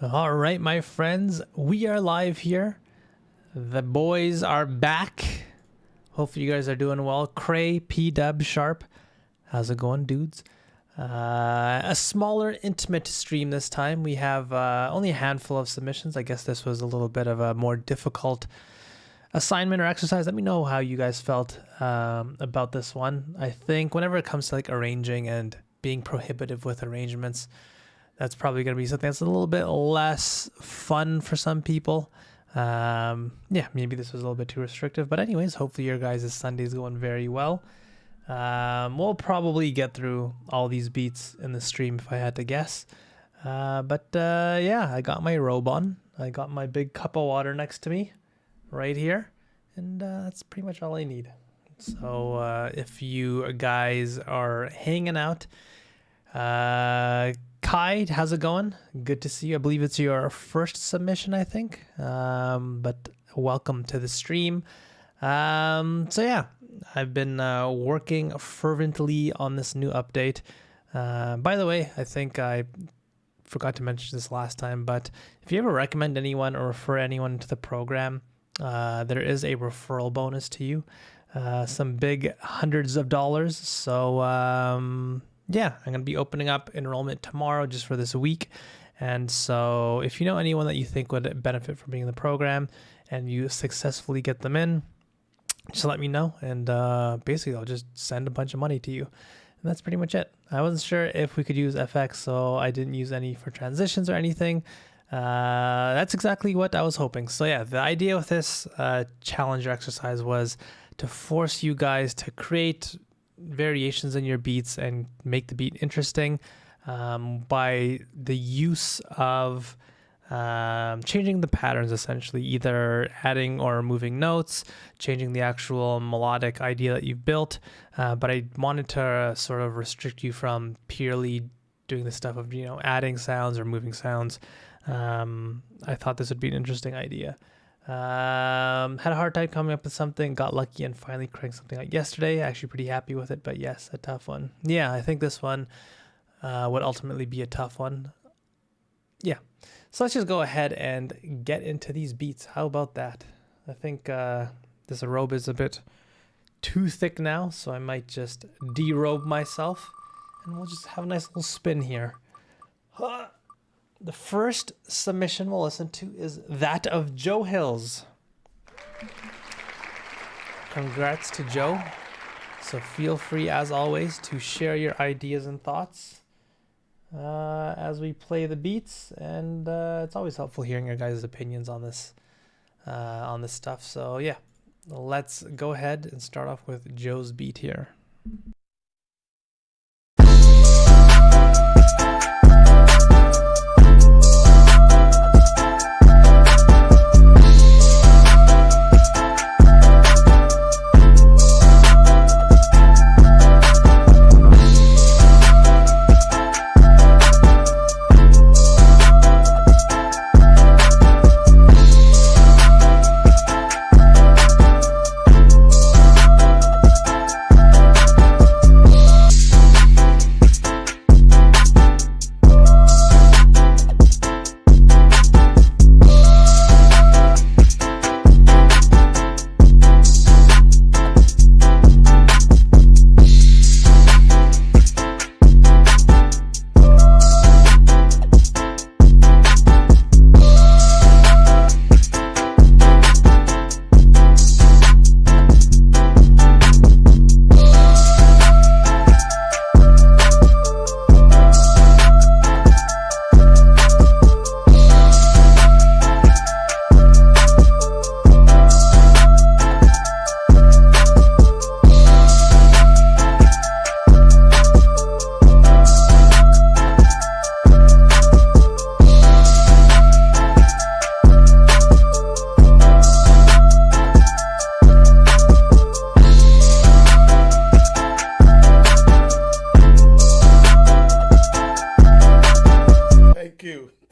All right, my friends, we are live here. The boys are back. Hopefully you guys are doing well. Cray, P-Dub, Sharp. How's it going, dudes? A smaller, intimate stream this time. We have only a handful of submissions. I guess this was a little bit of a more difficult assignment or exercise. Let me know how you guys felt about this one. I think whenever it comes to like arranging and being prohibitive with arrangements, that's probably going to be something that's a little bit less fun for some people. Yeah, maybe this was a little bit too restrictive. But anyways, hopefully your guys' Sunday's going very well. We'll probably get through all these beats in the stream if I had to guess. Yeah, I got my robe on. I got my big cup of water next to me right here. And that's pretty much all I need. So if you guys are hanging out, Kai, how's it going? Good to see you. I believe it's your first submission, I think. But welcome to the stream. So yeah, I've been working fervently on this new update. By the way, I think I forgot to mention this last time, but if you ever recommend anyone or refer anyone to the program, there is a referral bonus to you. Some big hundreds of dollars. So yeah, I'm going to be opening up enrollment tomorrow just for this week. And so if you know anyone that you think would benefit from being in the program and you successfully get them in, just let me know. And basically, I'll just send a bunch of money to you. And that's pretty much it. I wasn't sure if we could use FX, so I didn't use any for transitions or anything. That's exactly what I was hoping. So yeah, the idea with this challenge or exercise was to force you guys to create variations in your beats and make the beat interesting by the use of changing the patterns, essentially either adding or removing notes, changing the actual melodic idea that you've built. But I wanted to sort of restrict you from purely doing the stuff of, adding sounds or moving sounds. I thought this would be an interesting idea. Had a hard time coming up with something, got lucky and finally cranked something out yesterday. Actually pretty happy with it, but yes, a tough one. Yeah, I think this one would ultimately be a tough one. Yeah, so let's just go ahead and get into these beats. How about that? I think this robe is a bit too thick now, so I might just derobe myself and we'll just have a nice little spin here. The first submission we'll listen to is that of Joe Hills. Congrats to Joe. So feel free, as always, to share your ideas and thoughts as we play the beats. And it's always helpful hearing your guys' opinions on this stuff. So yeah, let's go ahead and start off with Joe's beat here.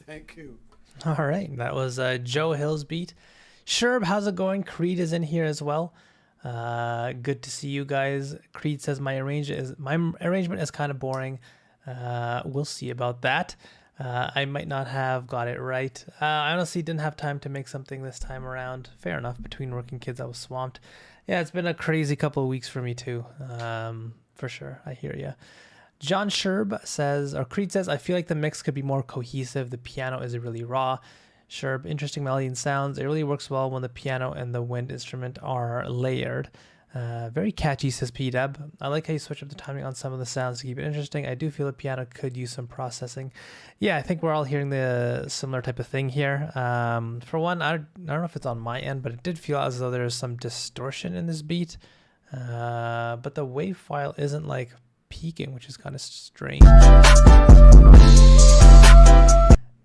Thank you. All right, that was Joe Hill's beat. Sherb, how's it going? Creed is in here as well. Good to see you guys. Creed says my arrangement is kind of boring. We'll see about that. I might not have got it right. I honestly didn't have time to make something this time around. Fair enough. Between working kids, I was swamped. Yeah, it's been a crazy couple of weeks for me too. For sure. I hear you. John Sherb says, or Creed says, I feel like the mix could be more cohesive. The piano is really raw. Sherb, interesting melody and sounds. It really works well when the piano and the wind instrument are layered. Very catchy, says P-Dub. I like how you switch up the timing on some of the sounds to keep it interesting. I do feel the piano could use some processing. Yeah, I think we're all hearing the similar type of thing here. For one, I don't know if it's on my end, but it did feel as though there is some distortion in this beat. But the wave file isn't like peaking, which is kind of strange.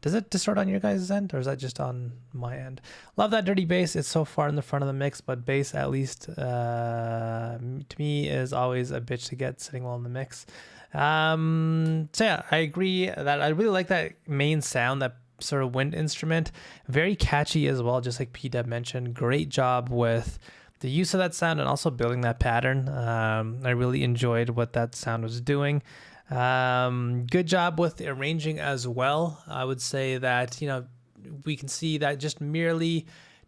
Does it distort on your guys' end, or is that just on my end? Love that dirty bass. It's so far in the front of the mix, but bass, at least to me, is always a bitch to get sitting well in the mix. So yeah, I agree that I really like that main sound, that sort of wind instrument. Very catchy as well, just like P-Dub mentioned. Great job with the use of that sound and also building that pattern. I really enjoyed what that sound was doing. Good job with the arranging as well. I would say that, you know, we can see that just merely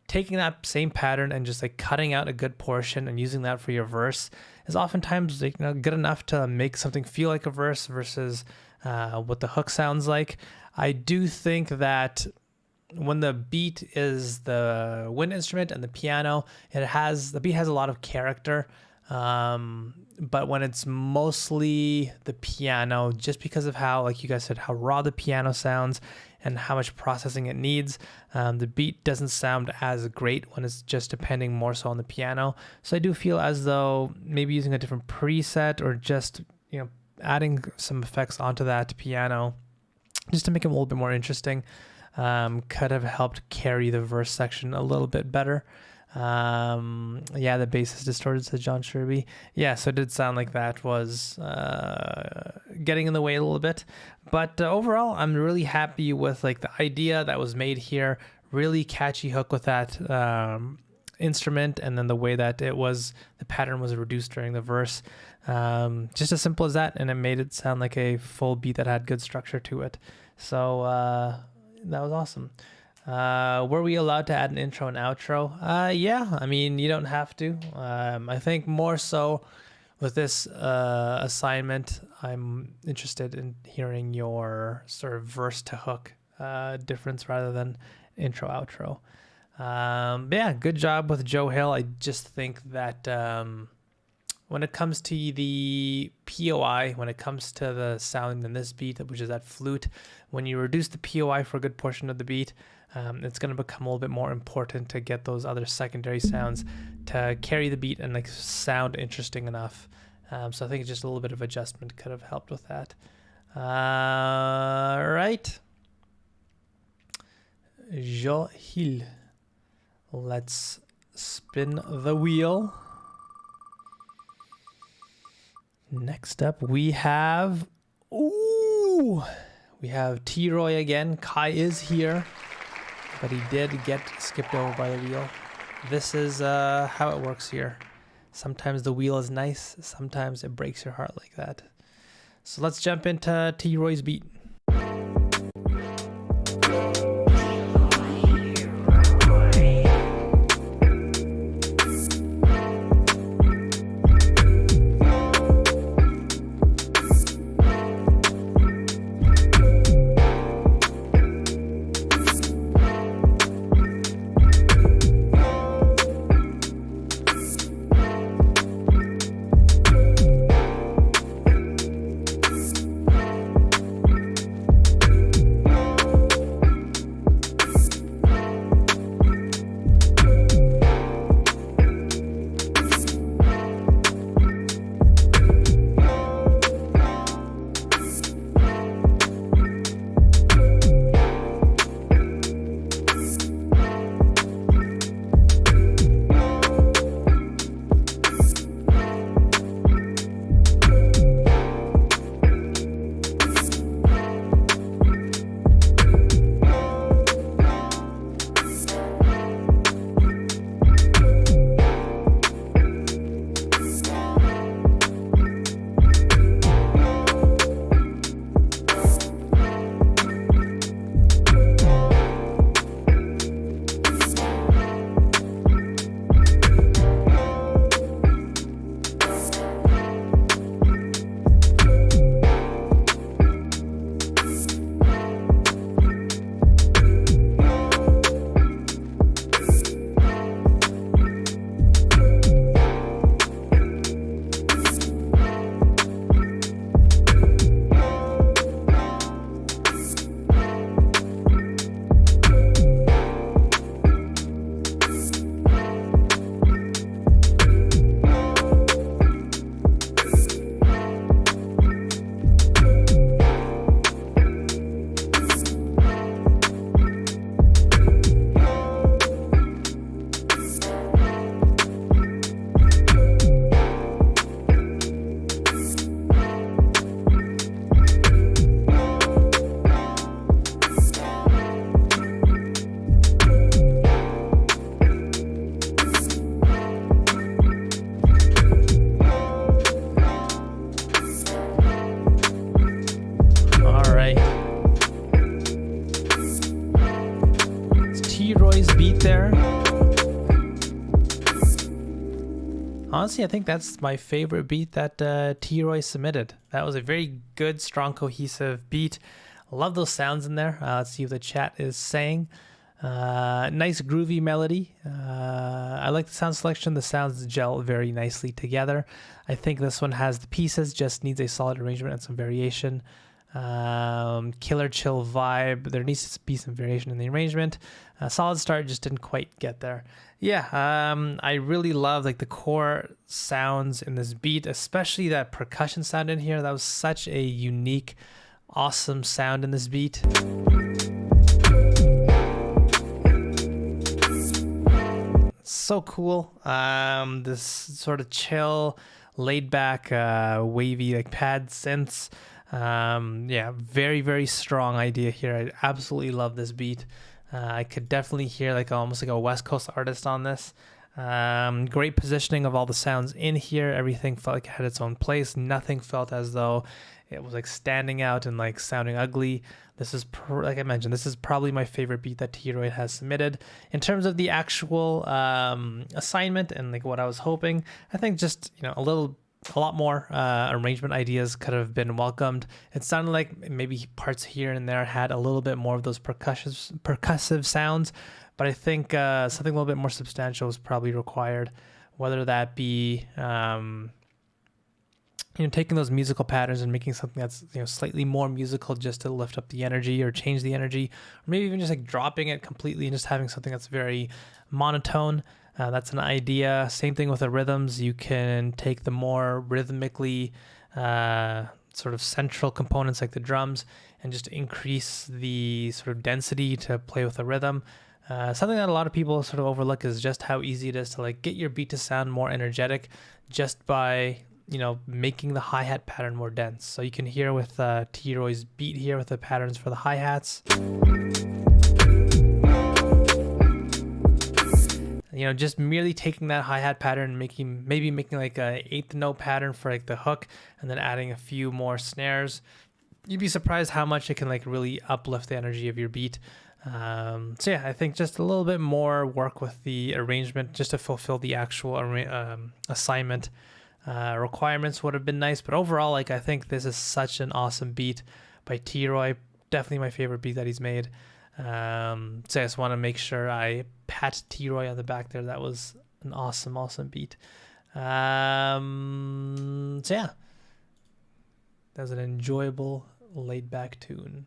taking that same pattern and just like cutting out a good portion and using that for your verse is oftentimes, like, you know, good enough to make something feel like a verse versus what the hook sounds like. I do think that when the beat is the wind instrument and the piano, the beat has a lot of character. But when it's mostly the piano, just because of how, like you guys said, how raw the piano sounds and how much processing it needs, the beat doesn't sound as great when it's just depending more so on the piano. So I do feel as though maybe using a different preset or just, you know, adding some effects onto that piano just to make it a little bit more interesting could have helped carry the verse section a little bit better. Yeah, the bass is distorted, says John Sherby. Yeah, so it did sound like that was getting in the way a little bit. But overall, I'm really happy with like the idea that was made here. Really catchy hook with that instrument, and then the way that the pattern was reduced during the verse. Just as simple as that, and it made it sound like a full beat that had good structure to it. So that was awesome. Were we allowed to add an intro and outro? Yeah, I mean, you don't have to. I think more so with this assignment, I'm interested in hearing your sort of verse to hook difference rather than intro outro. But yeah, good job with Joe Hill. I just think that when it comes to the POI, when it comes to the sound in this beat, which is that flute, when you reduce the POI for a good portion of the beat, it's going to become a little bit more important to get those other secondary sounds to carry the beat and like sound interesting enough. So I think just a little bit of adjustment could have helped with that. Right. Joe Hill. Let's spin the wheel. Next up, we have T-Roy again. Kai is here, but he did get skipped over by the wheel. This is how it works here. Sometimes the wheel is nice, sometimes it breaks your heart like that. So let's jump into T-Roy's beat. Honestly, I think that's my favorite beat that T-Roy submitted. That was a very good, strong, cohesive beat. Love those sounds in there. Let's see what the chat is saying. Nice groovy melody. I like the sound selection. The sounds gel very nicely together. I think this one has the pieces, just needs a solid arrangement and some variation. Killer chill vibe. There needs to be some variation in the arrangement. Solid start, just didn't quite get there. Yeah, I really love like the core sounds in this beat, especially that percussion sound in here. That was such a unique, awesome sound in this beat. So cool. This sort of chill, laid back, wavy like pad synths. Yeah, very, very strong idea here. I absolutely love this beat. I could definitely hear like almost like a West Coast artist on this. Great positioning of all the sounds in here. Everything felt like it had its own place. Nothing felt as though it was like standing out and like sounding ugly. This is, like I mentioned, this is probably my favorite beat that T-Roy has submitted. In terms of the actual assignment and like what I was hoping, I think just, you know, a lot more arrangement ideas could have been welcomed. It sounded like maybe parts here and there had a little bit more of those percussive sounds, but I think something a little bit more substantial was probably required, whether that be you know, taking those musical patterns and making something that's, you know, slightly more musical just to lift up the energy or change the energy, or maybe even just like dropping it completely and just having something that's very monotone. That's an idea. Same thing with the rhythms. You can take the more rhythmically sort of central components like the drums and just increase the sort of density to play with the rhythm. Something that a lot of people sort of overlook is just how easy it is to like get your beat to sound more energetic just by, you know, making the hi-hat pattern more dense. So you can hear with T-Roy's beat here with the patterns for the hi-hats. You know, just merely taking that hi-hat pattern, maybe making like a 8th note pattern for like the hook, and then adding a few more snares. You'd be surprised how much it can like really uplift the energy of your beat. So yeah, I think just a little bit more work with the arrangement just to fulfill the actual assignment requirements would have been nice. But overall, like I think this is such an awesome beat by T-Roy. Definitely my favorite beat that he's made. So I just want to make sure I pat T-Roy on the back there. That was an awesome, awesome beat. So yeah, that was an enjoyable, laid-back tune.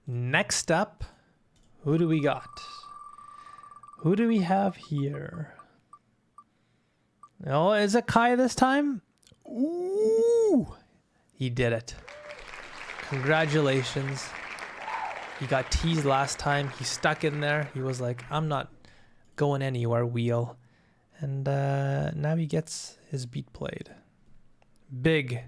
Next up, who do we got? Who do we have here? Oh, is it Kai this time? Ooh, he did it. Congratulations. He got teased last time. He stuck in there. He was like, I'm not going anywhere, wheel. And now he gets his beat played. Big.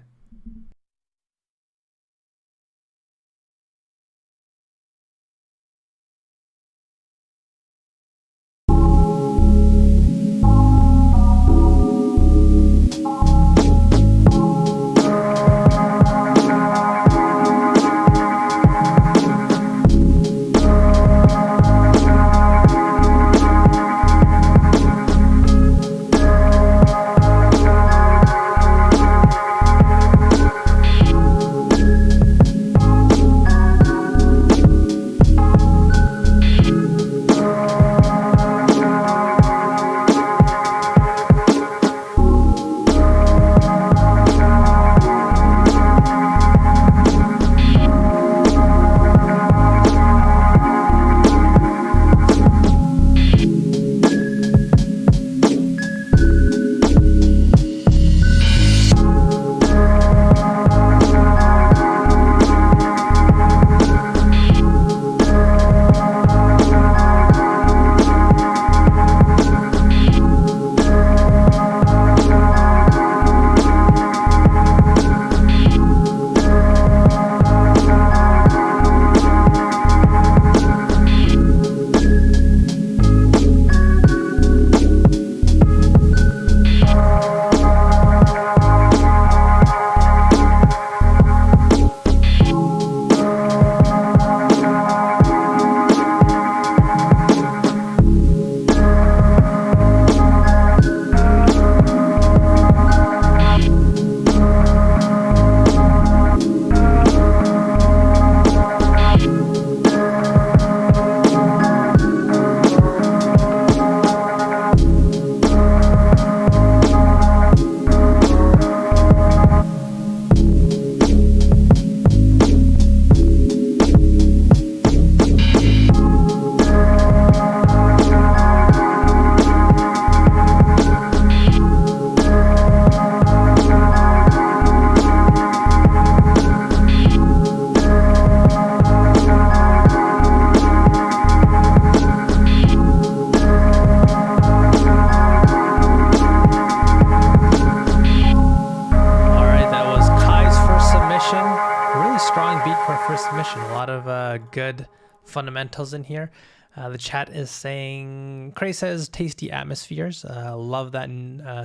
submission. A lot of good fundamentals in here. The chat is saying, Cray says, tasty atmospheres. Love that.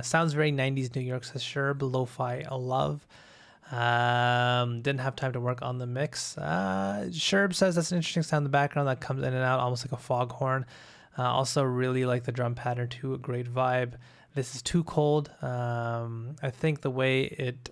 Sounds very 90s New York, says Sherb. Lo-fi, a love. Didn't have time to work on the mix. Sherb says that's an interesting sound in the background that comes in and out, almost like a foghorn. Also really like the drum pattern too, a great vibe. This is too cold. I think the way it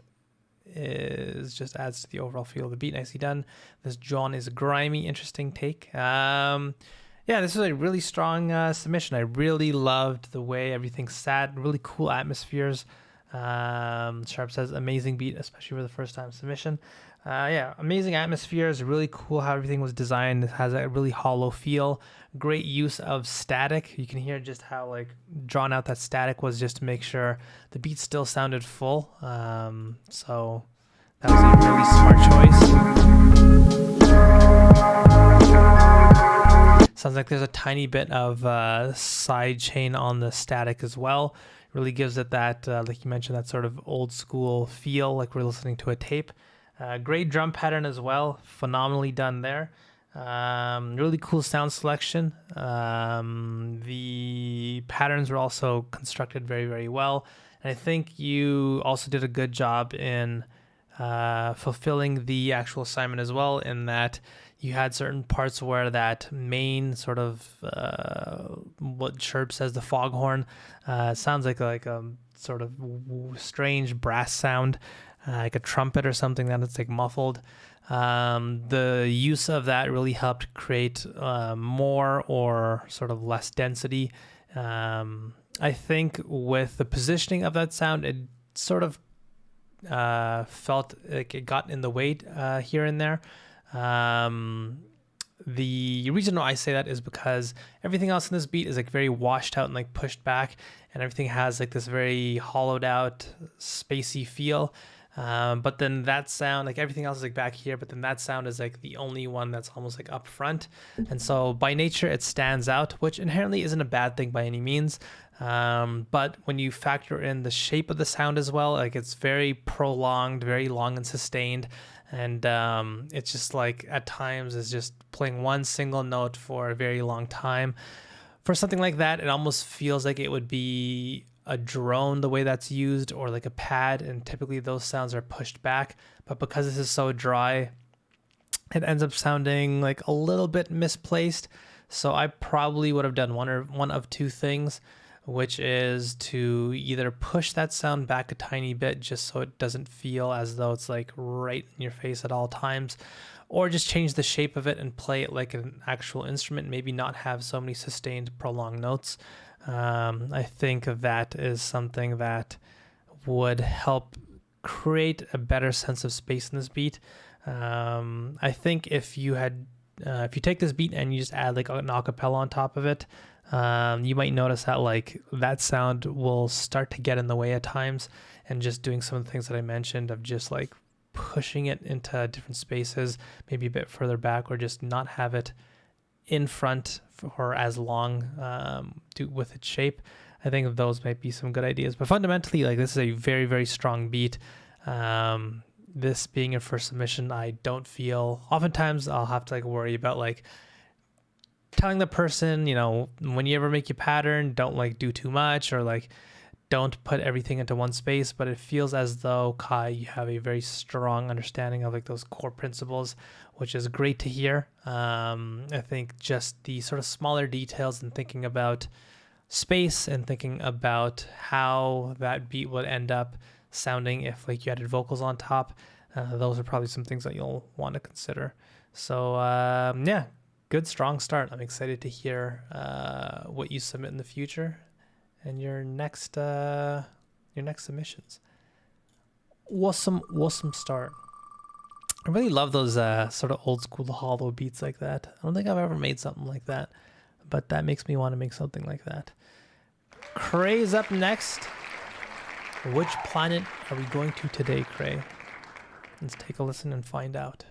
is just adds to the overall feel of the beat. Nicely done. This John is grimy, interesting take. Yeah, this was a really strong submission. I really loved the way everything sat. Really cool atmospheres. Sharp says amazing beat, especially for the first time submission. Yeah, amazing atmospheres. Really cool how everything was designed. It has a really hollow feel. Great use of static. You can hear just how like drawn out that static was, just to make sure the beat still sounded full. So that was a really smart choice. Sounds like there's a tiny bit of side chain on the static as well. Really gives it that, like you mentioned, that sort of old school feel, like we're listening to a tape. Great drum pattern as well. Phenomenally done there. Really cool sound selection. The patterns were also constructed very, very well. And I think you also did a good job in fulfilling the actual assignment as well, in that you had certain parts where that main sort of, what Sherb says, the foghorn, sounds like a sort of strange brass sound, like a trumpet or something that it's like muffled. The use of that really helped create more or sort of less density. I think with the positioning of that sound, it sort of felt like it got in the way here and there. The reason why I say that is because everything else in this beat is like very washed out and like pushed back, and everything has like this very hollowed out, spacey feel. But then that sound, like everything else is like back here, but then that sound is like the only one that's almost like up front. And so by nature it stands out, which inherently isn't a bad thing by any means. But when you factor in the shape of the sound as well, like it's very prolonged, very long and sustained. And it's just like at times it's just playing one single note for a very long time. For something like that, it almost feels like it would be a drone the way that's used, or like a pad, and typically those sounds are pushed back. But because this is so dry, it ends up sounding like a little bit misplaced. So I probably would have done one of two things, which is to either push that sound back a tiny bit just so it doesn't feel as though it's like right in your face at all times, or just change the shape of it and play it like an actual instrument, maybe not have so many sustained prolonged notes. I think that is something that would help create a better sense of space in this beat. I think if you take this beat and you just add like an acapella on top of it, you might notice that like that sound will start to get in the way at times, and just doing some of the things that I mentioned of just like pushing it into different spaces, maybe a bit further back, or just not have it in front for as long with its shape. I think those might be some good ideas. But fundamentally, like this is a very, very strong beat. This being your first submission, I don't feel, oftentimes I'll have to like worry about like telling the person, you know, when you ever make your pattern, don't like do too much, or like don't put everything into one space. But it feels as though, Kai, you have a very strong understanding of like those core principles, which is great to hear. I think just the sort of smaller details and thinking about space and thinking about how that beat would end up sounding if like you added vocals on top, those are probably some things that you'll want to consider. So yeah, good strong start. I'm excited to hear what you submit in the future and your next submissions. Awesome start. I really love those sort of old school hollow beats like that. I don't think I've ever made something like that, but that makes me want to make something like that. Cray's up next. Which planet are we going to today, Cray? Let's take a listen and find out.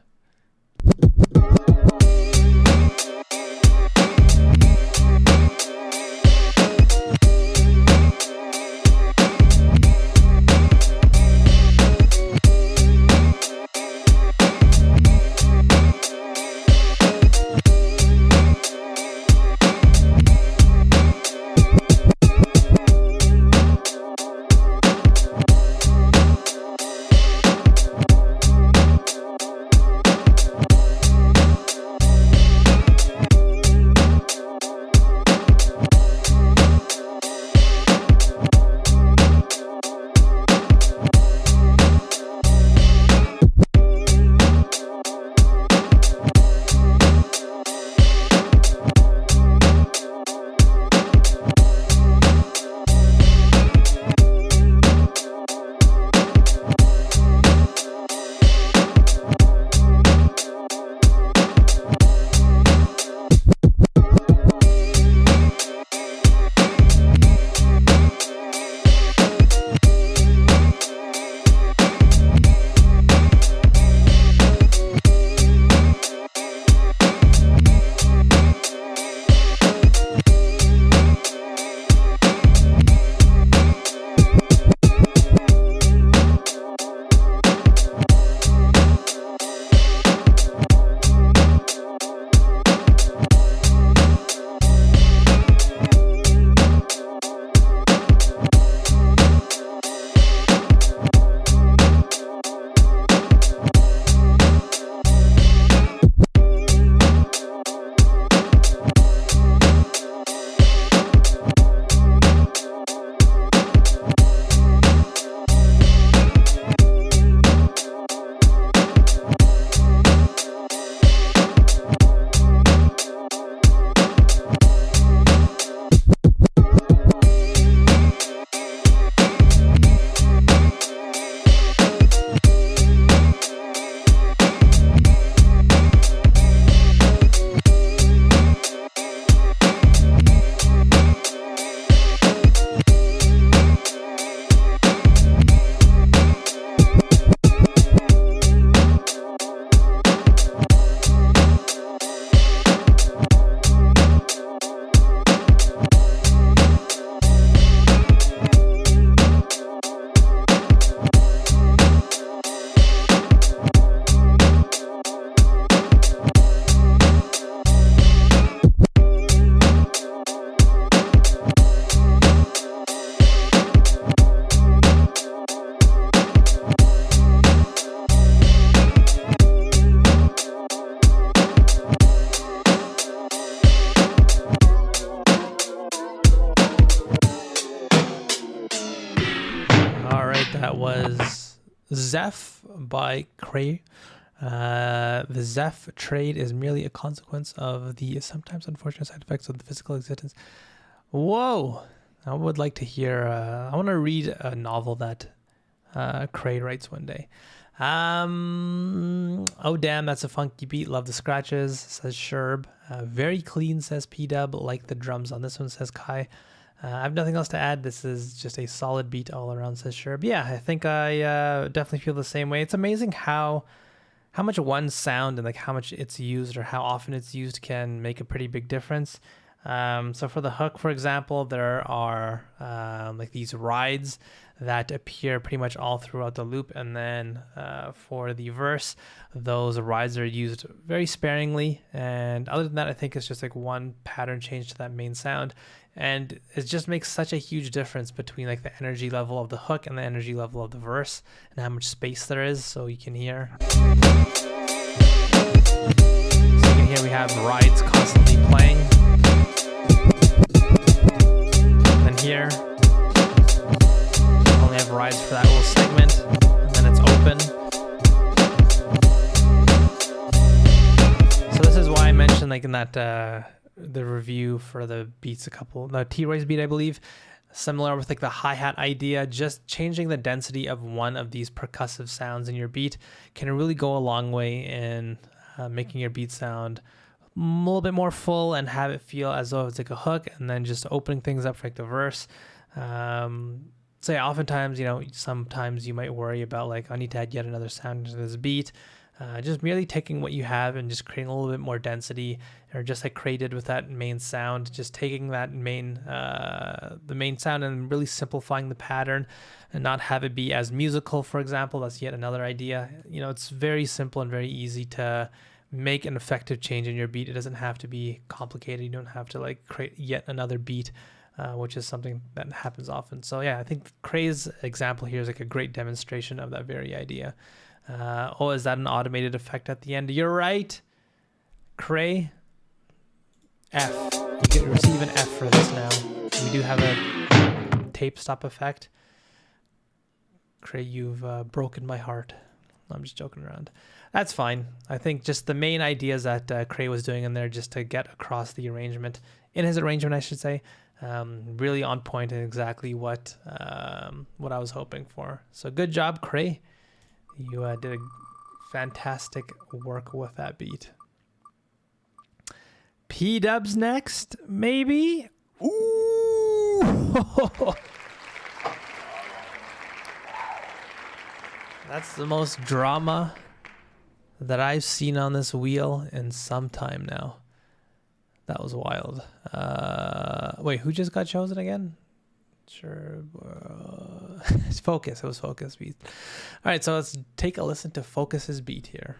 Zeph by Cray. The Zeph trade is merely a consequence of the sometimes unfortunate side effects of the physical existence. Whoa! I would like to hear, I want to read a novel that Cray writes one day. Oh damn, that's a funky beat. Love the scratches, says Sherb. Very clean, says P-Dub. Like the drums on this one, says Kai. I have nothing else to add. This is just a solid beat all around, says Sherb. Yeah, I think I definitely feel the same way. It's amazing how much one sound and like how much it's used or how often it's used can make a pretty big difference. So for the hook, for example, there are like these rides that appear pretty much all throughout the loop. And then for the verse, those rides are used very sparingly. And other than that, I think it's just like one pattern change to that main sound. And it just makes such a huge difference between like the energy level of the hook and the energy level of the verse and how much space there is. So you can hear. So you can hear we have rides constantly playing. And here, we only have rides for that little segment, and then it's open. So this is why I mentioned like in that the review for the beats the T-Roy's beat, I believe, similar with like the hi-hat idea, just changing the density of one of these percussive sounds in your beat can really go a long way in making your beat sound a little bit more full and have it feel as though it's like a hook, and then just opening things up for like the verse. So yeah, oftentimes, sometimes you might worry about like, I need to add yet another sound into this beat. Just merely taking what you have and just creating a little bit more density, or just like created with that main sound, just taking that the main sound and really simplifying the pattern and not have it be as musical, for example. That's yet another idea. It's very simple and very easy to make an effective change in your beat. It doesn't have to be complicated. You don't have to like create yet another beat, which is something that happens often. So yeah, I think Cray's example here is like a great demonstration of that very idea. Oh, is that an automated effect at the end? You're right, Cray. F. You can receive an F for this now. We do have a tape stop effect. Cray, you've broken my heart. I'm just joking around. That's fine. I think just the main ideas that Cray was doing in there, just to get across the arrangement, in his arrangement, I should say, really on point and exactly what I was hoping for. So good job, Cray. You did a fantastic work with that beat. P-Dub's next, maybe? Ooh! That's the most drama that I've seen on this wheel in some time now. That was wild. Wait, who just got chosen again? Sure. It's Focus. It was Focus beat. All right, so let's take a listen to Focus's beat here.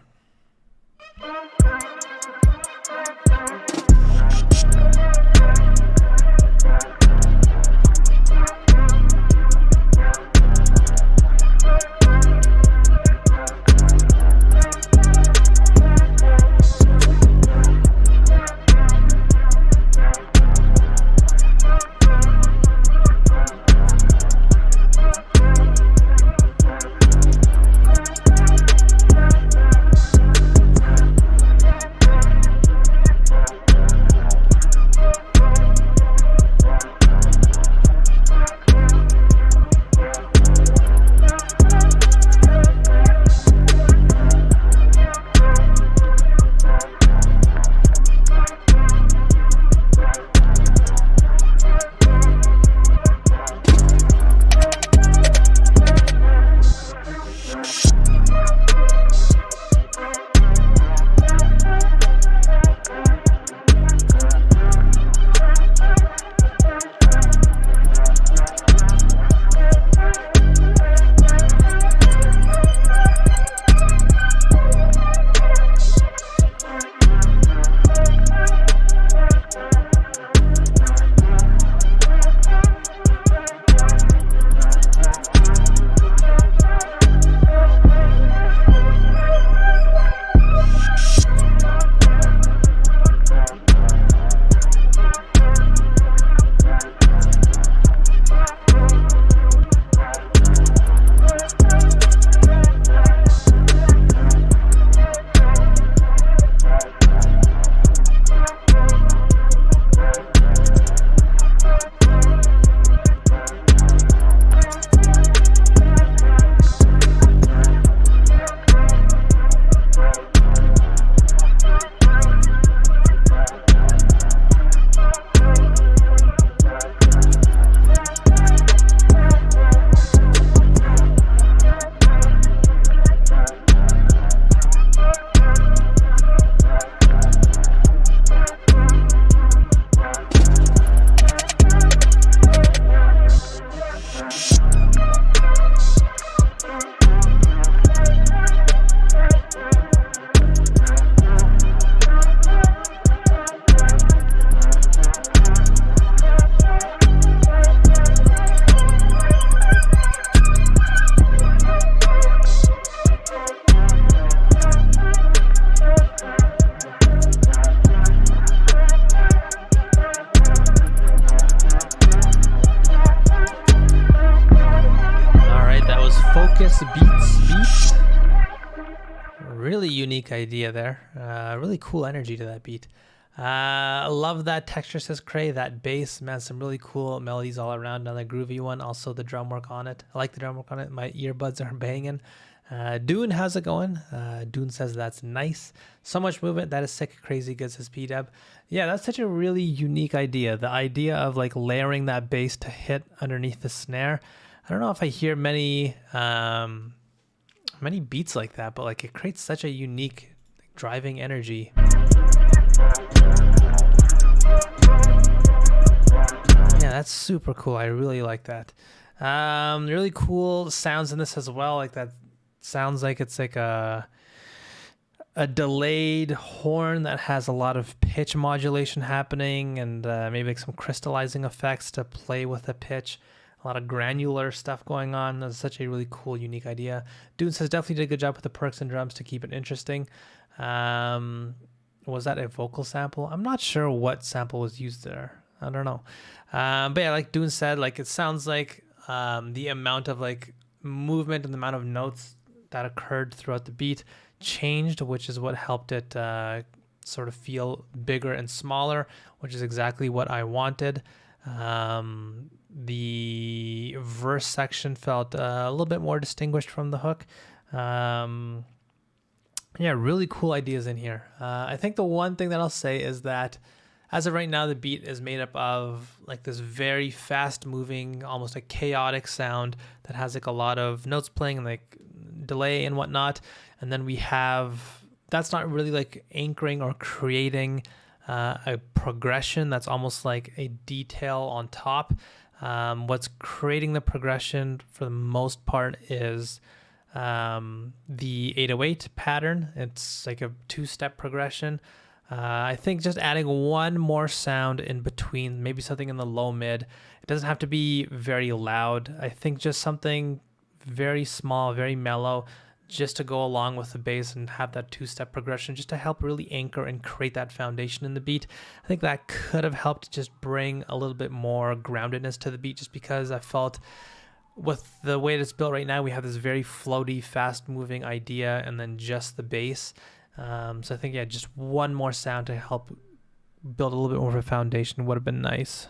Really unique idea there. Really cool energy to that beat. I love that texture, says Cray. That bass, man, some really cool melodies all around. Another groovy one. Also the drum work on it. I like the drum work on it. My earbuds are banging. Dune, how's it going? Dune says that's nice. So much movement. That is sick. Crazy good, says P-Dub. Yeah, that's such a really unique idea. The idea of like layering that bass to hit underneath the snare. I don't know if I hear many beats like that, but like it creates such a unique driving energy. Yeah, that's super cool. I really like that. Really cool sounds in this as well. Like that sounds like it's like a delayed horn that has a lot of pitch modulation happening, and maybe like some crystallizing effects to play with the pitch. A lot of granular stuff going on. That's such a really cool, unique idea. Dune says definitely did a good job with the perks and drums to keep it interesting. Was that a vocal sample? I'm not sure what sample was used there. I don't know. But yeah, like Dune said, like it sounds like the amount of like movement and the amount of notes that occurred throughout the beat changed, which is what helped it sort of feel bigger and smaller, which is exactly what I wanted. The verse section felt a little bit more distinguished from the hook. Yeah, really cool ideas in here. I think the one thing that I'll say is that as of right now, the beat is made up of like this very fast moving, almost a chaotic sound that has like a lot of notes playing and like delay and whatnot. And then we have, that's not really like anchoring or creating a progression. That's almost like a detail on top. What's creating the progression for the most part is the 808 pattern. It's like a two-step progression. I think just adding one more sound in between, maybe something in the low mid. It doesn't have to be very loud. I think just something very small, very mellow, just to go along with the bass and have that two-step progression, just to help really anchor and create that foundation in the beat. I think that could have helped just bring a little bit more groundedness to the beat, just because I felt with the way it's built right now, we have this very floaty, fast-moving idea and then just the bass. So I think, yeah, just one more sound to help build a little bit more of a foundation would have been nice.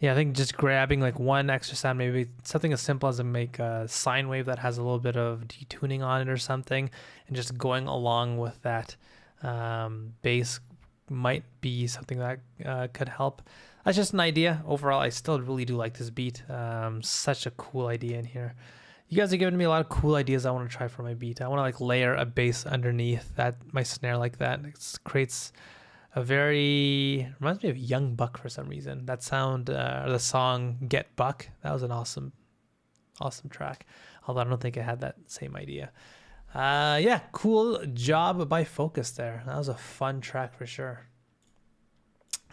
Yeah, I think just grabbing like one extra sound, maybe something as simple as to make a sine wave that has a little bit of detuning on it or something, and just going along with that bass might be something that could help. That's just an idea. Overall, I still really do like this beat. Such a cool idea in here. You guys are giving me a lot of cool ideas I want to try for my beat. I want to like layer a bass underneath that, my snare like that. It creates a very, reminds me of Young Buck for some reason. That sound, the song Get Buck, that was an awesome track. Although I don't think it had that same idea. Yeah, cool job by Focus there. That was a fun track for sure.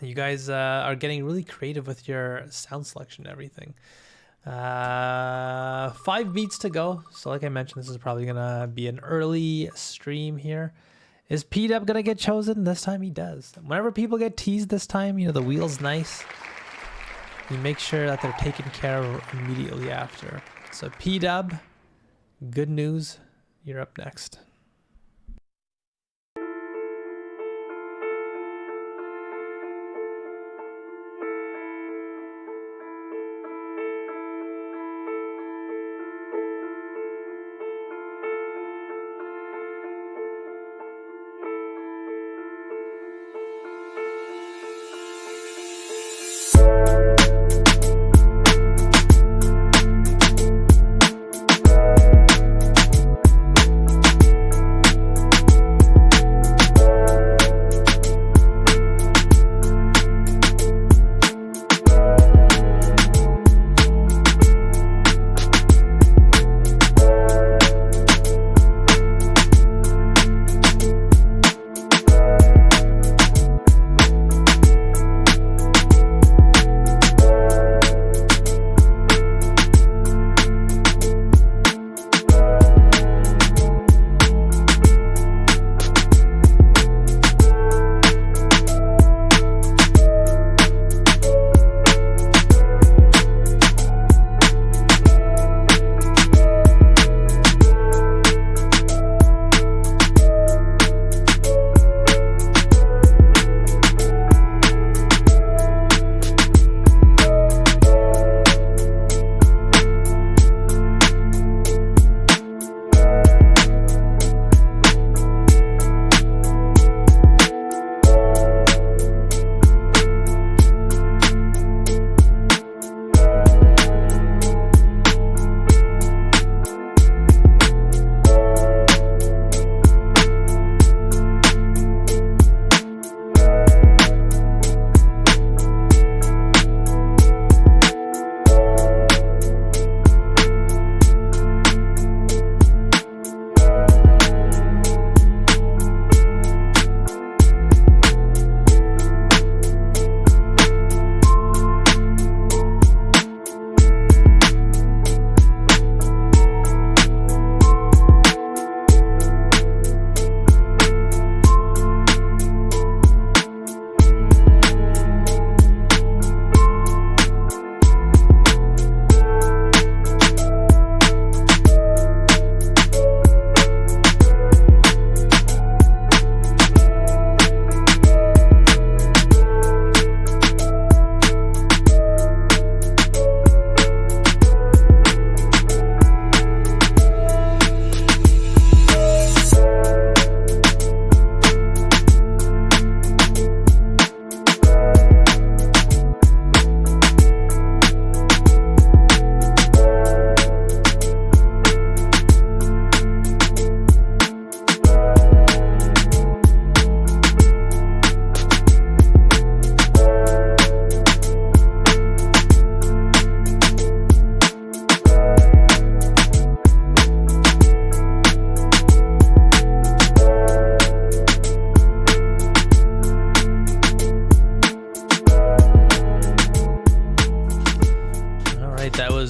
You guys are getting really creative with your sound selection and everything. 5 beats to go. So like I mentioned, this is probably gonna be an early stream here. Is P-Dub gonna get chosen? This time he does. Whenever people get teased this time, you know, the wheel's nice. You make sure that they're taken care of immediately after. So P-Dub, good news. You're up next.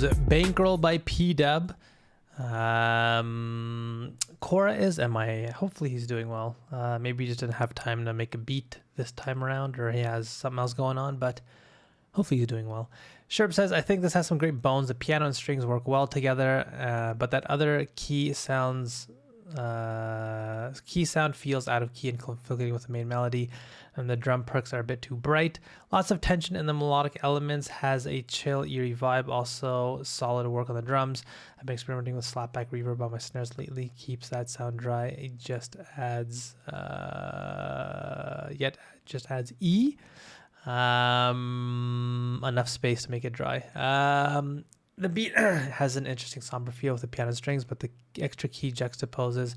was Bankroll by P-Dub. Cora is MIA. Hopefully he's doing well. Maybe he just didn't have time to make a beat this time around, or he has something else going on, but hopefully he's doing well. Sherb says, I think this has some great bones. The piano and strings work well together, but that other key sound feels out of key and conflicting with the main melody, and the drum perks are a bit too bright. Lots of tension in the melodic elements, has a chill, eerie vibe. Also, solid work on the drums. I've been experimenting with slapback reverb on my snares lately. Keeps that sound dry. It just adds, E. Enough space to make it dry. The beat has an interesting somber feel with the piano strings, but the extra key juxtaposes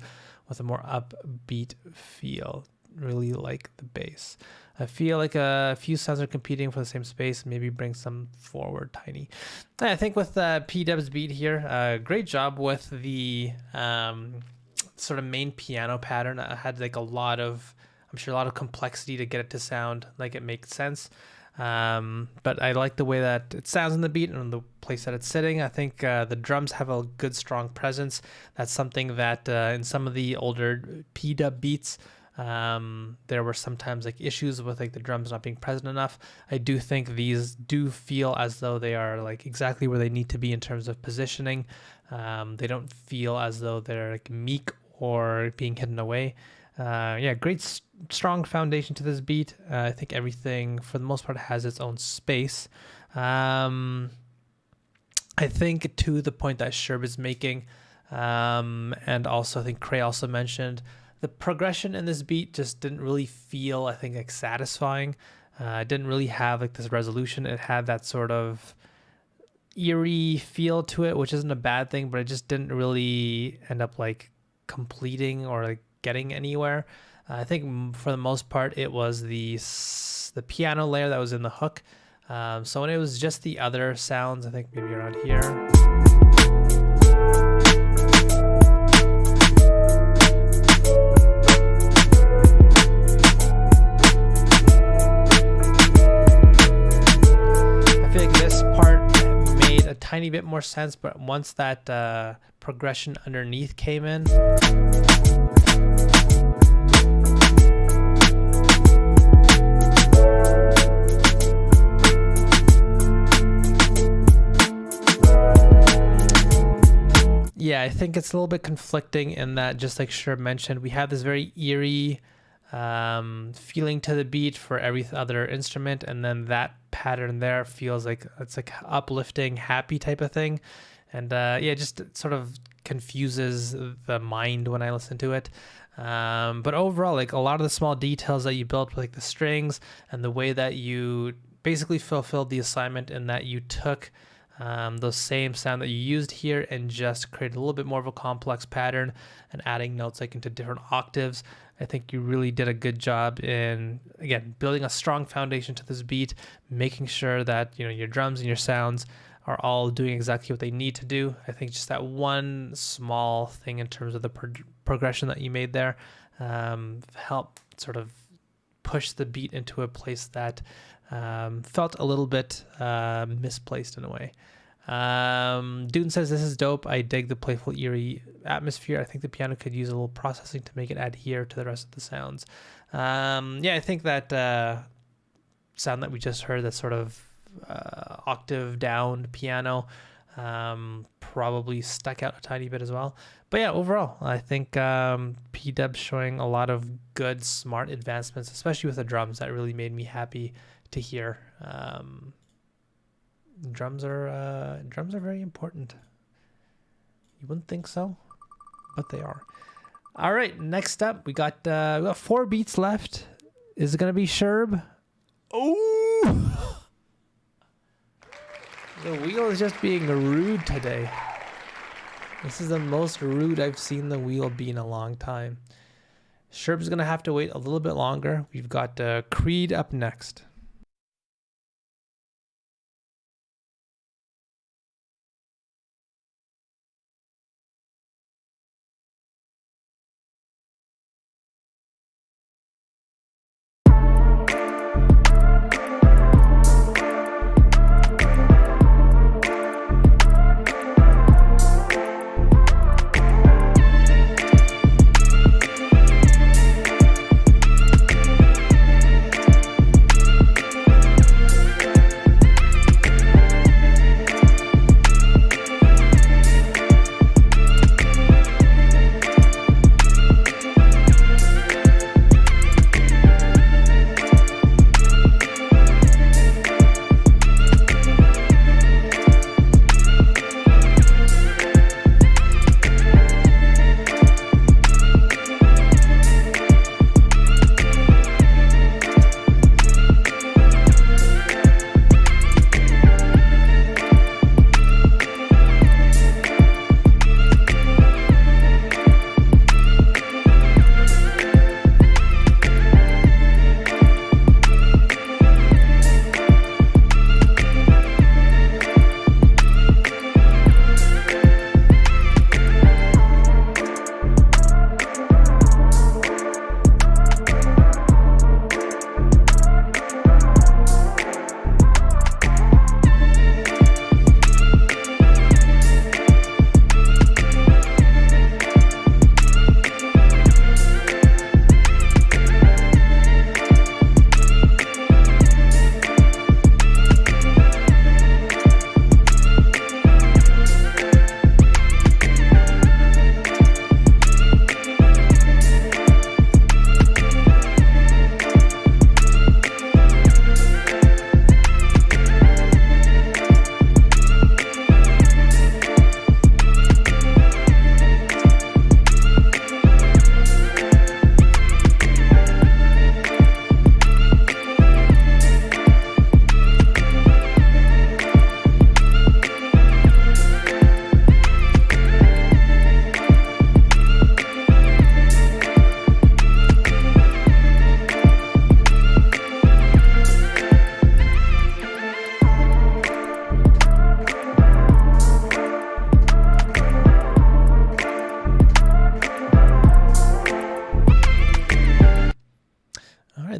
with a more upbeat feel. Really like the bass. I feel like a few sounds are competing for the same space. Maybe bring some forward tiny. I think with P-Dub's beat here, great job with the sort of main piano pattern. I had like a lot of complexity to get it to sound like it makes sense. But I like the way that it sounds in the beat and the place that it's sitting. I think the drums have a good, strong presence. That's something that in some of the older P-Dub beats, there were sometimes like issues with like the drums not being present enough. I do think these do feel as though they are like exactly where they need to be in terms of positioning. They don't feel as though they're like meek or being hidden away. Great strong foundation to this beat. I think everything for the most part has its own space. I think to the point that Sherb is making, and also I think Cray also mentioned, the progression in this beat just didn't really feel, I think, like satisfying. It didn't really have like this resolution. It had that sort of eerie feel to it, which isn't a bad thing, but it just didn't really end up like completing or like getting anywhere. I think for the most part it was the piano layer that was in the hook. So when it was just the other sounds, I think maybe around here. I feel like this part made a tiny bit more sense, but once that progression underneath came in, yeah, I think it's a little bit conflicting in that, just like Sherb mentioned, we have this very eerie feeling to the beat for every other instrument, and then that pattern there feels like it's like uplifting, happy type of thing. And just sort of confuses the mind when I listen to it. But overall, like a lot of the small details that you built with like the strings and the way that you basically fulfilled the assignment, in that you took those same sound that you used here and just created a little bit more of a complex pattern and adding notes like into different octaves. I think you really did a good job in, again, building a strong foundation to this beat, making sure that, you know, your drums and your sounds are all doing exactly what they need to do. I think just that one small thing in terms of the progression that you made there helped sort of push the beat into a place that felt a little bit misplaced in a way. Dune says, this is dope. I dig the playful, eerie atmosphere. I think the piano could use a little processing to make it adhere to the rest of the sounds. I think that sound that we just heard, that sort of octave down piano, probably stuck out a tiny bit as well. But yeah, overall, I think P-Dub's showing a lot of good, smart advancements, especially with the drums. That really made me happy to hear. Drums are very important. You wouldn't think so, but they are. All right, next up, we got 4 beats left. Is it gonna be Sherb? Oh! The wheel is just being rude today. This is the most rude I've seen the wheel be in a long time. Sherb's gonna have to wait a little bit longer. We've got Creed up next.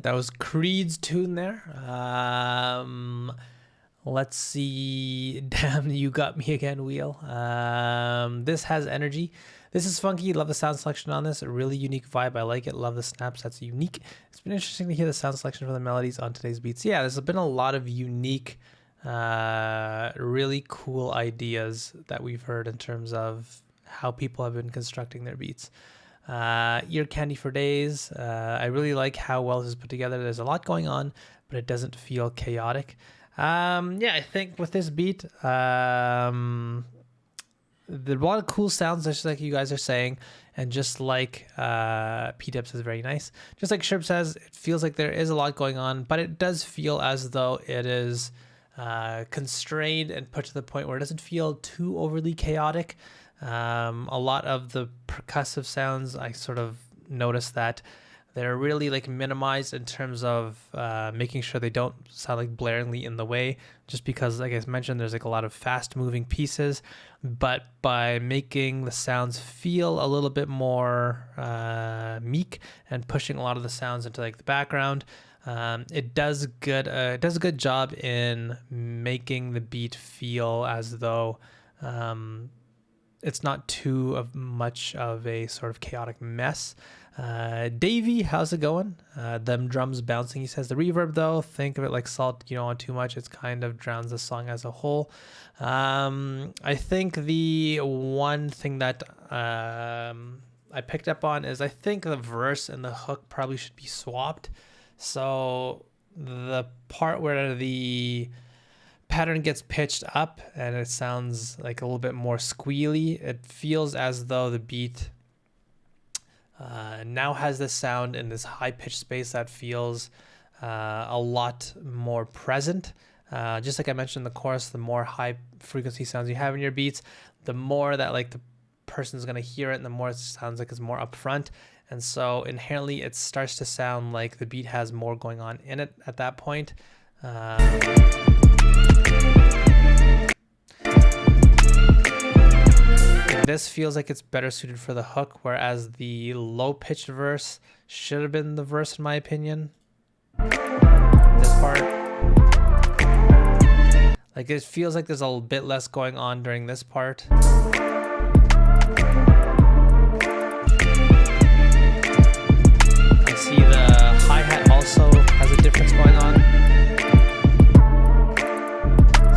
right, that was Creed's tune there. Let's see. Damn, you got me again, Wheel. This has energy. This is funky. Love the sound selection on this. A really unique vibe. I like it. Love the snaps. That's unique. It's been interesting to hear the sound selection for the melodies on today's beats. Yeah, there's been a lot of unique, really cool ideas that we've heard in terms of how people have been constructing their beats. Ear candy for days. I really like how well this is put together. There's a lot going on, but it doesn't feel chaotic. Yeah, I think with this beat, there's a lot of cool sounds, just like you guys are saying, and just like P-Dip says, very nice. Just like Sherb says, it feels like there is a lot going on, but it does feel as though it is constrained and put to the point where it doesn't feel too overly chaotic. A lot of the percussive sounds, I sort of noticed that they're really like minimized in terms of making sure they don't sound like blaringly in the way, just because, like I mentioned, there's like a lot of fast moving pieces, but by making the sounds feel a little bit more meek and pushing a lot of the sounds into like the background, it does a good job in making the beat feel as though it's not too much of a sort of chaotic mess. Davey, how's it going? Them drums bouncing, he says. The reverb, though, think of it like salt. You don't want too much. It's kind of drowns the song as a whole. I think the one thing that I picked up on is I think the verse and the hook probably should be swapped. So the part where the pattern gets pitched up and it sounds like a little bit more squealy, it feels as though the beat now has this sound in this high-pitched space that feels a lot more present. Just like I mentioned in the chorus, the more high-frequency sounds you have in your beats, the more that like the person's going to hear it, and the more it sounds like it's more upfront. And so inherently, it starts to sound like the beat has more going on in it at that point. This feels like it's better suited for the hook, whereas the low-pitched verse should have been the verse, in my opinion. This part, like, it feels like there's a bit less going on during this part. I see the hi-hat also has a difference going on.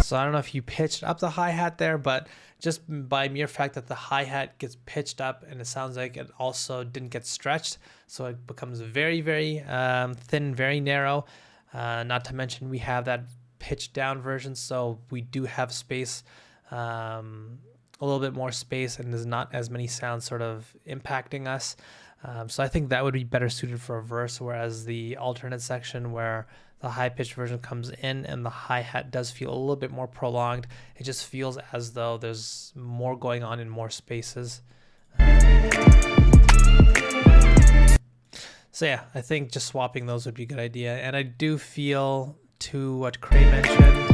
So I don't know if you pitched up the hi-hat there, but just by mere fact that the hi-hat gets pitched up and it sounds like it also didn't get stretched, so it becomes very, very thin, very narrow. Not to mention we have that pitched down version, so we do have space, a little bit more space, and there's not as many sounds sort of impacting us. So I think that would be better suited for a verse, whereas the alternate section where the high-pitched version comes in and the hi-hat does feel a little bit more prolonged. It just feels as though there's more going on in more spaces. So yeah, I think just swapping those would be a good idea. And I do feel, to what Cray mentioned,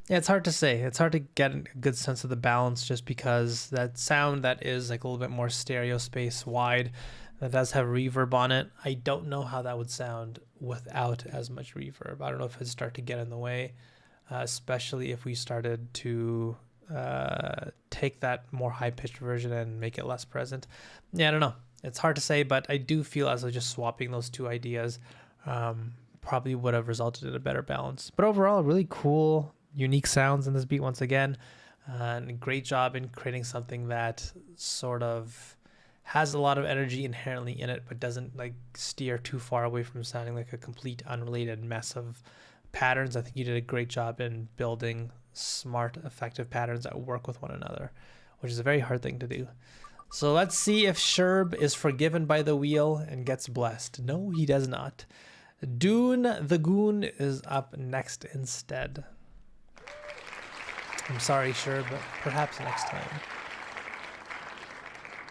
yeah, it's hard to say. It's hard to get a good sense of the balance, just because that sound that is like a little bit more stereo space wide, that does have reverb on it. I don't know how that would sound without as much reverb. I don't know if it'd start to get in the way, especially if we started to take that more high-pitched version and make it less present. Yeah, I don't know. It's hard to say, but I do feel as though just swapping those two ideas probably would have resulted in a better balance. But overall, really cool, unique sounds in this beat once again, and a great job in creating something that sort of has a lot of energy inherently in it, but doesn't like steer too far away from sounding like a complete unrelated mess of patterns. I think you did a great job in building smart, effective patterns that work with one another, which is a very hard thing to do. So let's see if Sherb is forgiven by the wheel and gets blessed. No, he does not. Dune the Goon is up next instead. I'm sorry, Sherb, but perhaps next time.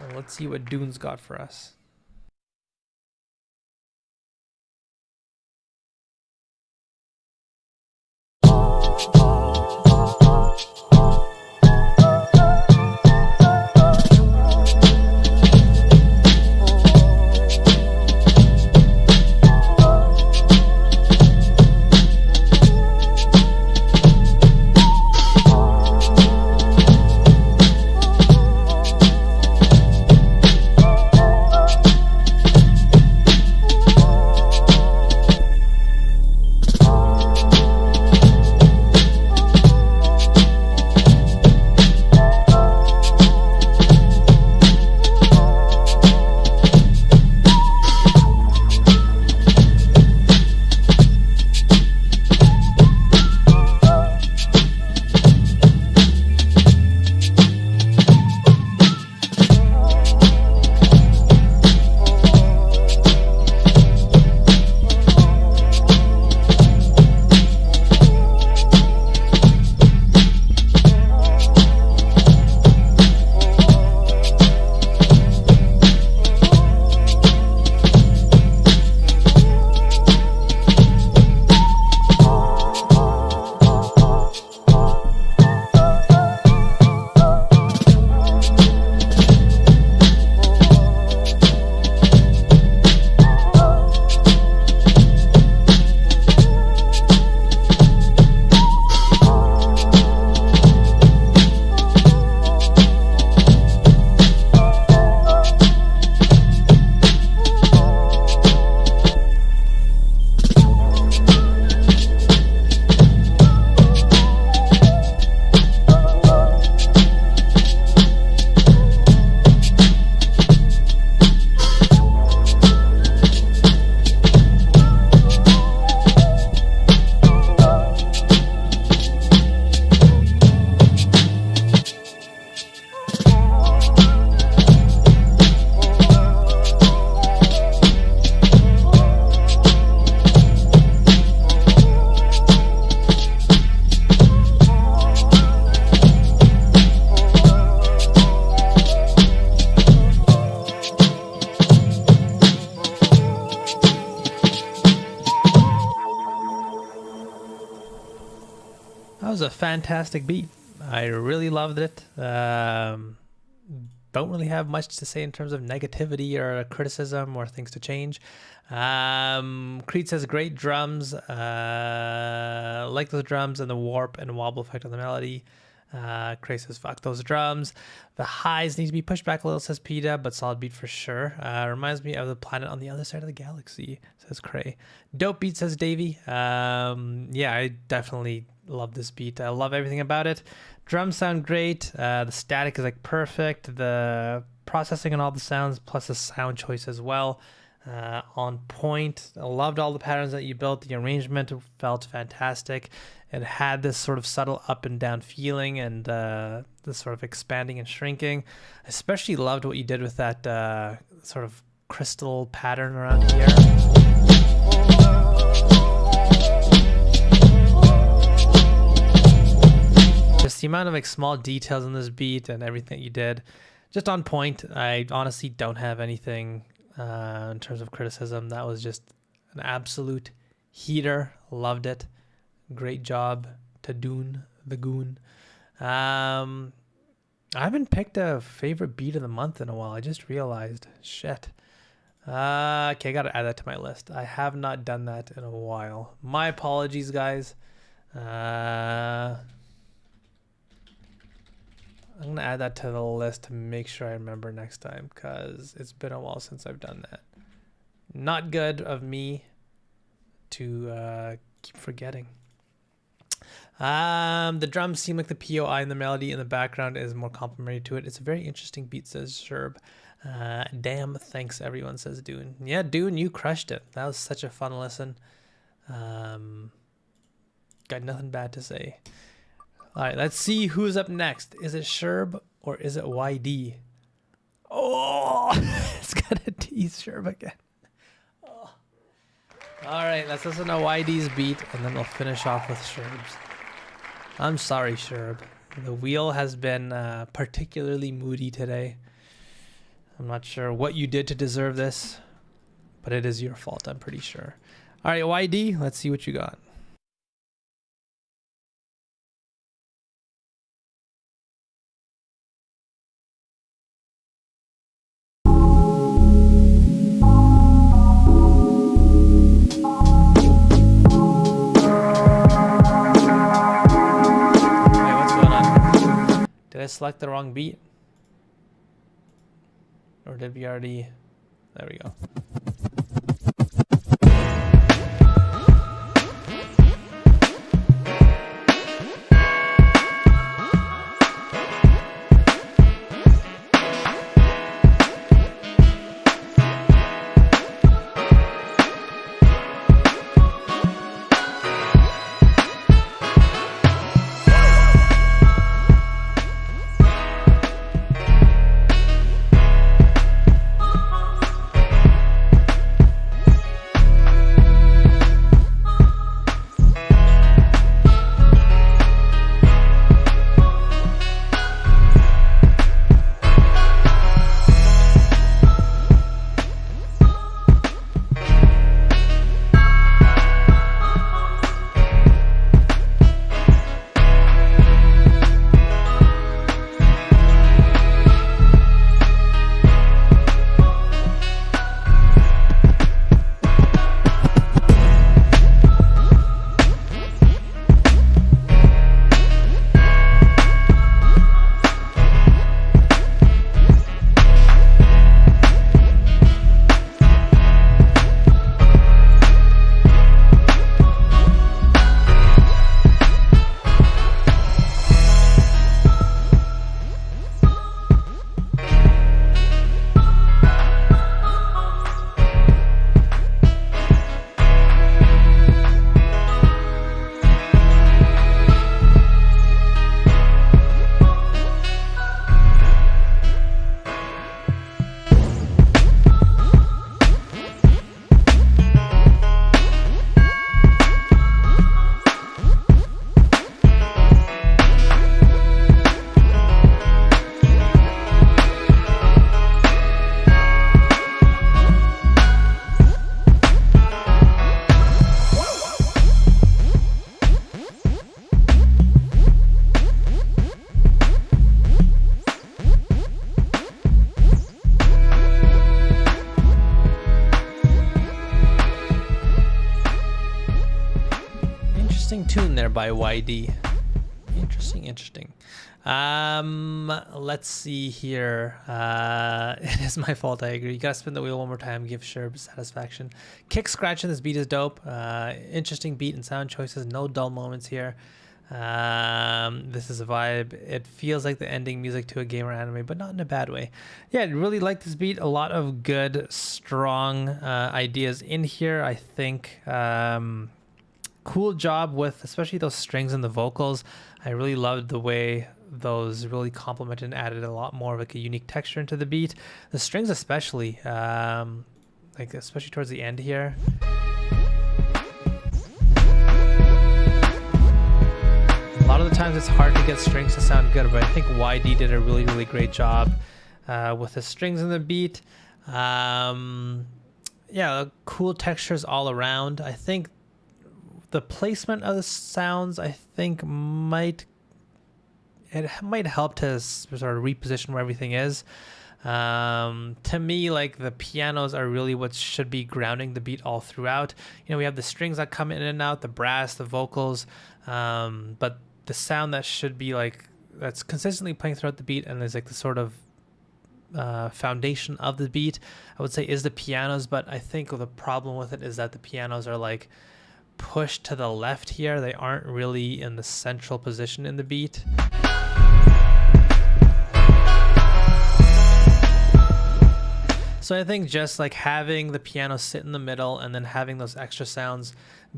Well, let's see what Dune's got for us. was a fantastic beat. I really loved it. Don't really have much to say in terms of negativity or criticism or things to change. Creed says great drums. Like those drums and the warp and wobble effect on the melody. Cray says fuck those drums. The highs need to be pushed back a little, says PETA, but solid beat for sure. Reminds me of the planet on the other side of the galaxy, says Cray. Dope beat, says Davey. Yeah, I definitely love this beat. I love everything about it. Drums sound great. The static is like perfect. The processing and all the sounds, plus the sound choice as well, on point. I loved all the patterns that you built. The arrangement felt fantastic. It had this sort of subtle up and down feeling and this sort of expanding and shrinking. I especially loved what you did with that sort of crystal pattern around here. Just the amount of like small details in this beat and everything you did, just on point. I honestly don't have anything in terms of criticism. That was just an absolute heater. Loved it. Great job to Dune the Goon. I haven't picked a favorite beat of the month in a while. I just realized. Shit. Okay, I gotta add that to my list. I have not done that in a while. My apologies, guys. I'm gonna add that to the list to make sure I remember next time, because it's been a while since I've done that. Not good of me to keep forgetting. The drums seem like the POI and the melody in the background is more complementary to it. It's a very interesting beat, says Sherb. Damn, thanks everyone, says Dune. Yeah, Dune, you crushed it. That was such a fun listen. Got nothing bad to say. All right, let's see who's up next. Is it Sherb or is it YD? Oh, it's gonna tease Sherb again. Oh. All right, let's listen to YD's beat and then we'll finish off with Sherb's. I'm sorry, Sherb. The wheel has been particularly moody today. I'm not sure what you did to deserve this, but it is your fault, I'm pretty sure. All right, YD, let's see what you got. Did I select the wrong beat? Or did we already... There we go. tune there by YD. Interesting. Let's see here. It is my fault, I agree. You gotta spin the wheel one more time, give Sherb satisfaction. Kick scratching this beat is dope. Interesting beat and sound choices, no dull moments here. This is a vibe. It feels like the ending music to a game or anime, but not in a bad way. Yeah, I really like this beat. A lot of good, strong ideas in here, I think. Cool job with especially those strings and the vocals. I really loved the way those really complemented and added a lot more of like a unique texture into the beat. The strings especially, like especially towards the end here. A lot of the times it's hard to get strings to sound good, but I think YD did a really great job with the strings in the beat. Yeah, cool textures all around. I think the placement of the sounds, I think might help to sort of reposition where everything is. To me, like the pianos are really what should be grounding the beat all throughout. You know, we have the strings that come in and out, the brass, the vocals, but the sound that should be like that's consistently playing throughout the beat and is like the sort of foundation of the beat, I would say, is the pianos. But I think the problem with it is that the pianos are like pushed to the left here. They aren't really in the central position in the beat. So I think just like having the piano sit in the middle and then having those extra sounds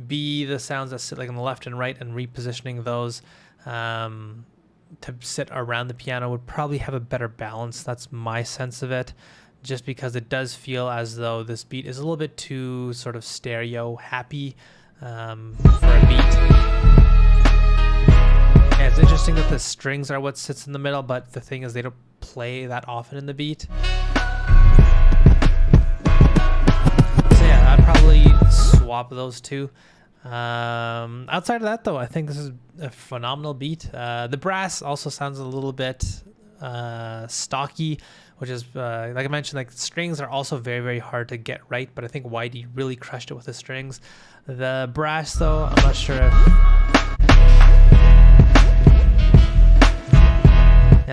be the sounds that sit like on the left and right and repositioning those to sit around the piano would probably have a better balance. That's my sense of it, just because it does feel as though this beat is a little bit too sort of stereo happy for a beat. Yeah, it's interesting that the strings are what sits in the middle, but the thing is they don't play that often in the beat. So yeah, I'd probably swap those two. Outside of that though, I think this is a phenomenal beat. The brass also sounds a little bit stocky, which is like I mentioned, like the strings are also very hard to get right, but I think YD really crushed it with the strings. The brass though, I'm not sure if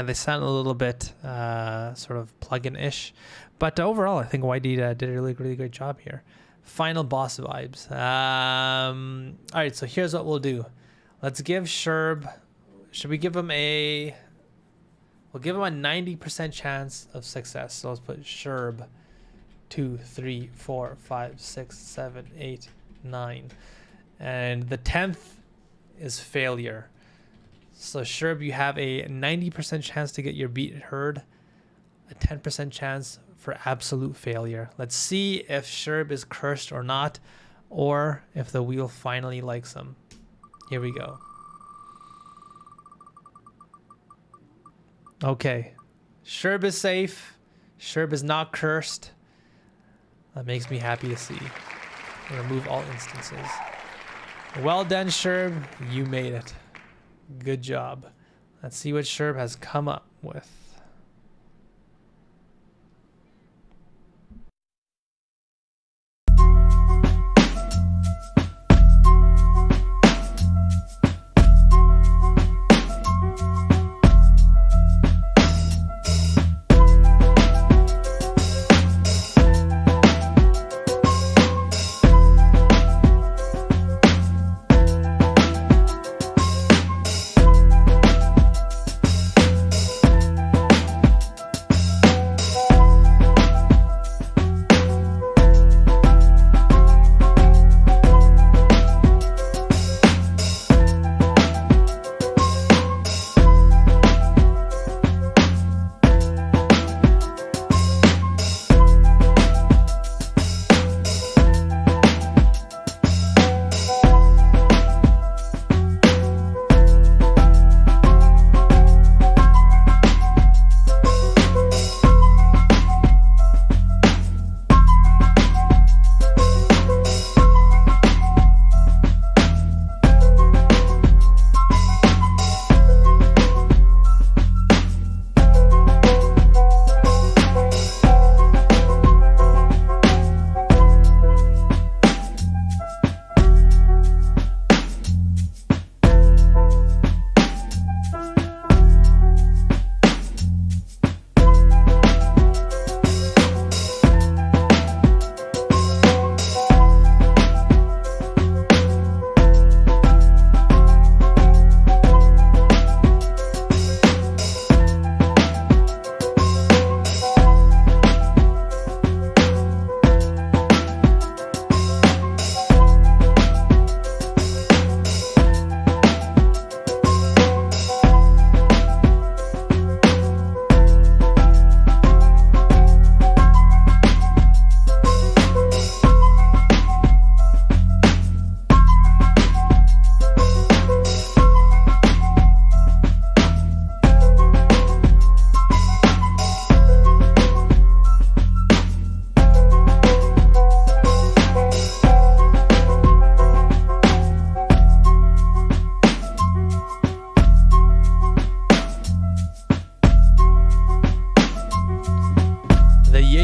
they sound a little bit sort of plugin-ish, but overall I think YD did a really great job here. Final boss vibes. All right, so here's what we'll do. Let's give Sherb, should we give him a, we'll give him a 90% chance of success. So let's put Sherb 2, 3, 4, 5, 6, 7, 8, 9. And the 10th is failure. So Sherb, you have a 90% chance to get your beat heard, a 10% chance for absolute failure. Let's see if Sherb is cursed or not, or if the wheel finally likes him. Here we go. Okay, Sherb is safe. Sherb is not cursed. That makes me happy to see. Remove all instances. Well done, Sherb. You made it. Good job. Let's see what Sherb has come up with.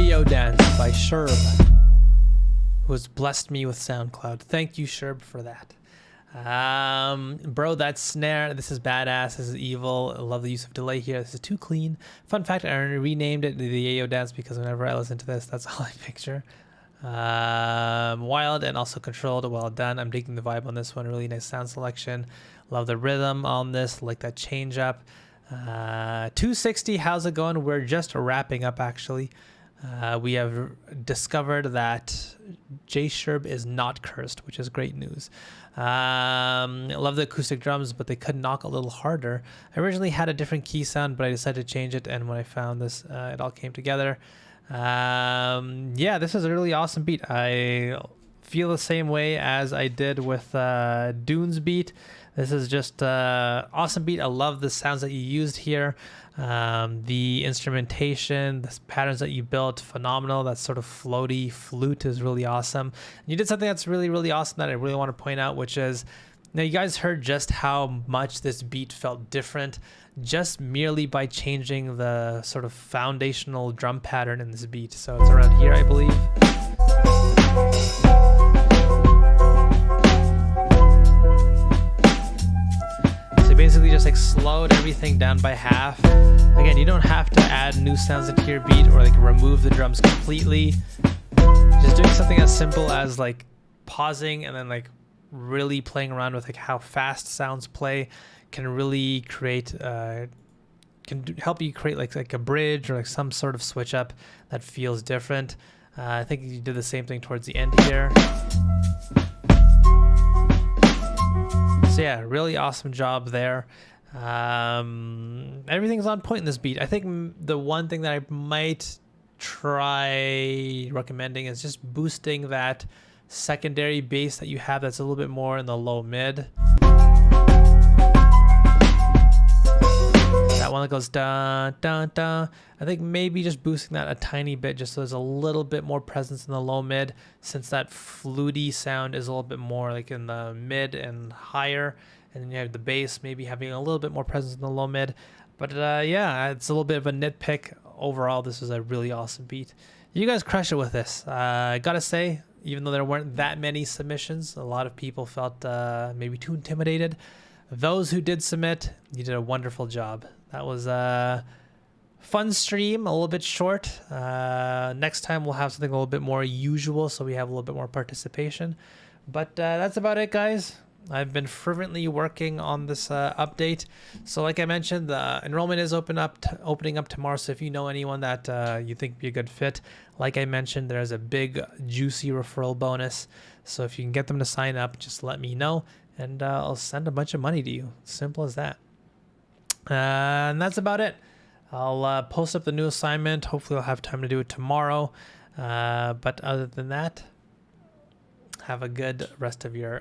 Yayo Dance by Sherb, who has blessed me with SoundCloud. Thank you, Sherb, for that. Bro, that snare, this is badass. This is evil. I love the use of delay here. This is too clean. Fun fact, I renamed it the Yayo Dance because whenever I listen to this, that's all I picture. Wild and also controlled. Well done. I'm digging the vibe on this one. Really nice sound selection. Love the rhythm on this. Like that change up. 260, how's it going? We're just wrapping up actually. We have discovered that J Sherb is not cursed, which is great news. I love the acoustic drums, but they could knock a little harder. I originally had a different key sound, but I decided to change it, and when I found this, it all came together. Yeah, this is a really awesome beat. I feel the same way as I did with Dune's beat. This is just awesome beat. I love the sounds that you used here. The instrumentation, the patterns that you built, phenomenal. That sort of floaty flute is really awesome. And you did something that's really, really awesome that I really want to point out, which is, now you guys heard just how much this beat felt different just merely by changing the sort of foundational drum pattern in this beat. So it's around here, I believe. Basically just like slowed everything down by half. Again, you don't have to add new sounds into your beat or like remove the drums completely. Just doing something as simple as like pausing and then like really playing around with like how fast sounds play can really create help you create like a bridge or like some sort of switch up that feels different. I think you did the same thing towards the end here. So yeah, really awesome job there. Everything's on point in this beat. I think the one thing that I might try recommending is just boosting that secondary bass that you have that's a little bit more in the low mid. That one that goes dun dun dun. I think maybe just boosting that a tiny bit just so there's a little bit more presence in the low mid, since that fluty sound is a little bit more like in the mid and higher, and then you have the bass maybe having a little bit more presence in the low mid. But yeah, it's a little bit of a nitpick. Overall, this was a really awesome beat. You guys crushed it with this. I gotta say, even though there weren't that many submissions, a lot of people felt maybe too intimidated. Those who did submit, you did a wonderful job. That was a fun stream, a little bit short. Next time we'll have something a little bit more usual, so we have a little bit more participation. But that's about it, guys. I've been fervently working on this update. So like I mentioned, the enrollment is opening up tomorrow. So if you know anyone that you think would be a good fit, like I mentioned, there's a big juicy referral bonus. So if you can get them to sign up, just let me know, and I'll send a bunch of money to you. Simple as that. And that's about it. I'll post up the new assignment. Hopefully I'll have time to do it tomorrow. But other than that, have a good rest of your